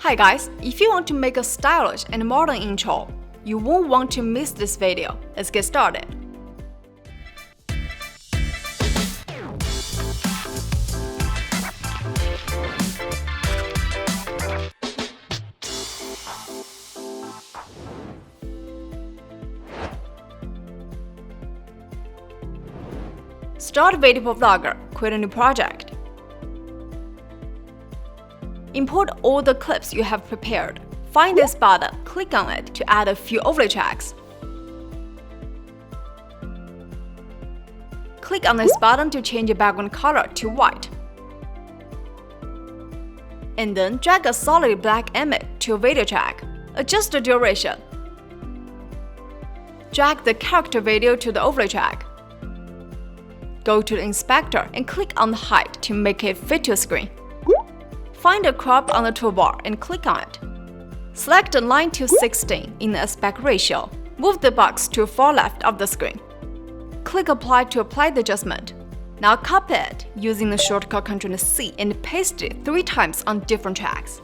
Hi guys, if you want to make a stylish and modern intro, you won't want to miss this video. Let's get started. Start VideoProc Vlogger, create a new project. Import all the clips you have prepared. Find this button, click on it to add a few overlay tracks. Click on this button to change the background color to white. And then drag a solid black image to a video track. Adjust the duration. Drag the character video to the overlay track. Go to the inspector and click on the height to make it fit your screen. Find a crop on the toolbar and click on it. Select 9:16 in the aspect ratio. Move the box to far left of the screen. Click Apply to apply the adjustment. Now copy it using the shortcut Ctrl+C and paste it 3 times on different tracks.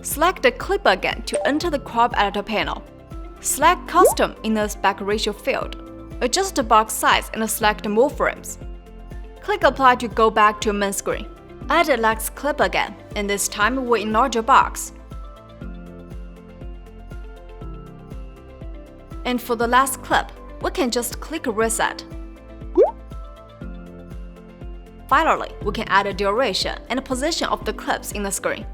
Select the clip again to enter the crop editor panel. Select Custom in the aspect ratio field. Adjust the box size and select more frames. Click Apply to go back to main screen. Add the last clip again, and this time we'll enlarge the box. And for the last clip, we can just click Reset. Finally, we can add a duration and position of the clips in the screen.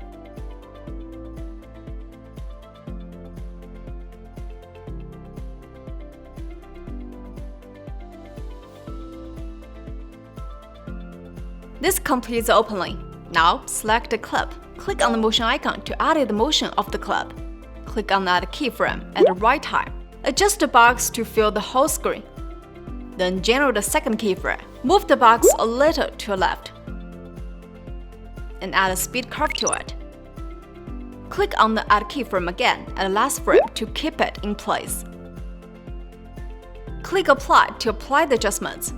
This completes the opening. Now, select the clip. Click on the motion icon to edit the motion of the clip. Click on Add keyframe at the right time. Adjust the box to fill the whole screen. Then generate the second keyframe. Move the box a little to the left. And add a speed curve to it. Click on the Add keyframe again at the last frame to keep it in place. Click Apply to apply the adjustments.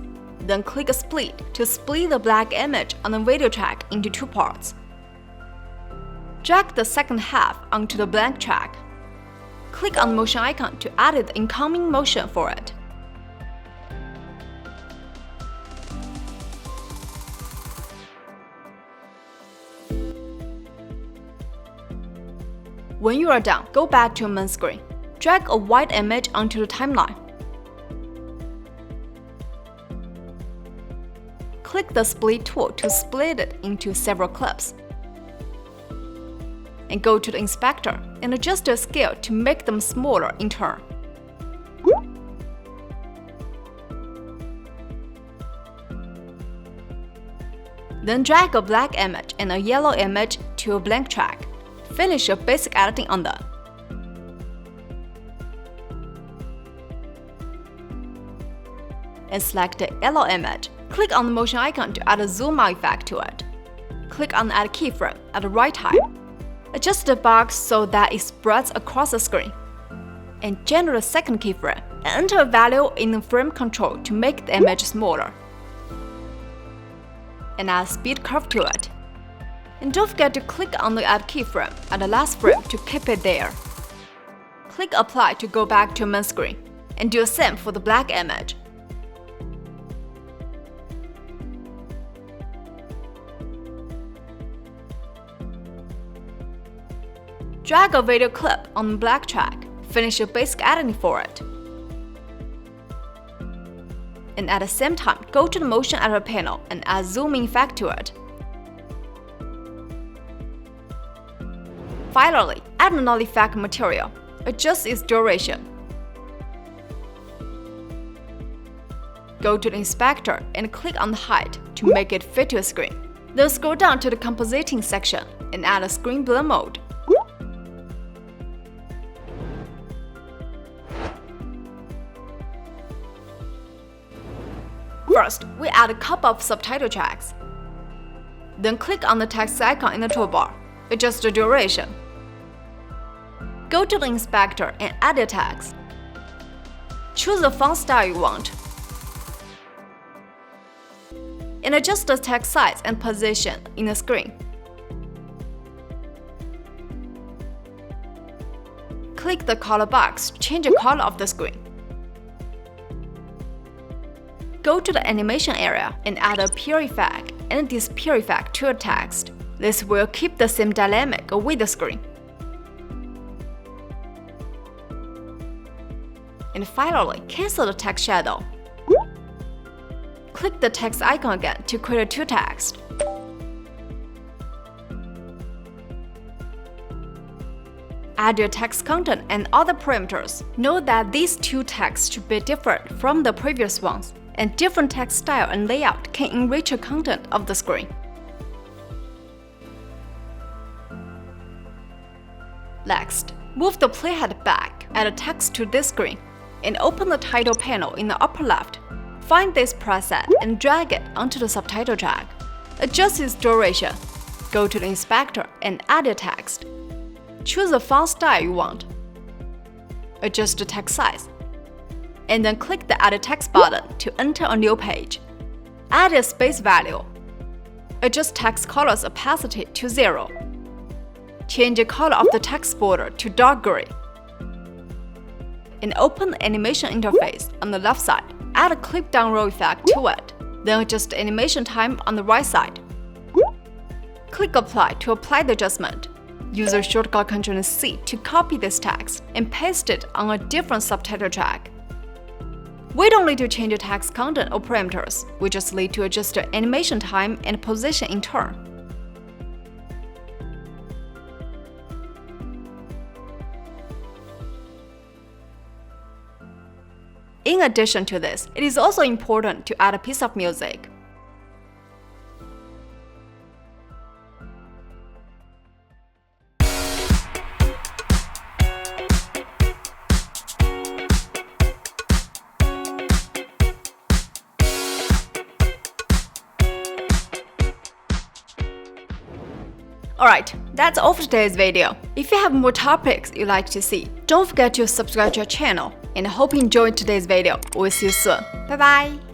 Then click Split to split the black image on the video track into 2 parts. Drag the second half onto the blank track. Click on the motion icon to edit the incoming motion for it. When you are done, go back to main screen. Drag a white image onto the timeline. Click the Split tool to split it into several clips. And go to the inspector and adjust the scale to make them smaller in turn. Then drag a black image and a yellow image to a blank track. Finish your basic editing on them. And select the yellow image. Click on the motion icon to add a zoom out effect to it. Click on the Add keyframe at the right time. Adjust the box so that it spreads across the screen. And generate a second keyframe and enter a value in the frame control to make the image smaller. And add a speed curve to it. And don't forget to click on the Add keyframe at the last frame to keep it there. Click Apply to go back to main screen. And do the same for the black image. Drag a video clip on the black track. Finish your basic editing for it. And at the same time, go to the motion editor panel and add zooming effect to it. Finally, add another effect material. Adjust its duration. Go to the inspector and click on the height to make it fit your screen. Then scroll down to the compositing section and add a screen blur mode. First, we add a couple of subtitle tracks. Then click on the text icon in the toolbar. Adjust the duration. Go to the inspector and add the text. Choose the font style you want. And adjust the text size and position in the screen. Click the color box to change the color of the screen. Go to the animation area and add a peer effect and disappear effect to your text. This will keep the same dynamic with the screen. And finally, cancel the text shadow. Click the text icon again to create two texts. Add your text content and other parameters. Note that these two texts should be different from the previous ones, and different text style and layout can enrich the content of the screen. Next, move the playhead back, add a text to this screen, and open the title panel in the upper left. Find this preset and drag it onto the subtitle track. Adjust its duration. Go to the inspector and add your text. Choose the font style you want. Adjust the text size. And then click the Add Text button to enter a new page. Add a space value. Adjust text color's opacity to 0. Change the color of the text border to dark gray. And open the animation interface on the left side. Add a clip down row effect to it. Then adjust the animation time on the right side. Click Apply to apply the adjustment. Use the shortcut Ctrl+C to copy this text and paste it on a different subtitle track. We don't need to change the text content or parameters. We just need to adjust the animation time and position in turn. In addition to this, it is also important to add a piece of music. Alright, that's all for today's video. If you have more topics you'd like to see, don't forget to subscribe to our channel, and I hope you enjoyed today's video. We'll see you soon. Bye bye!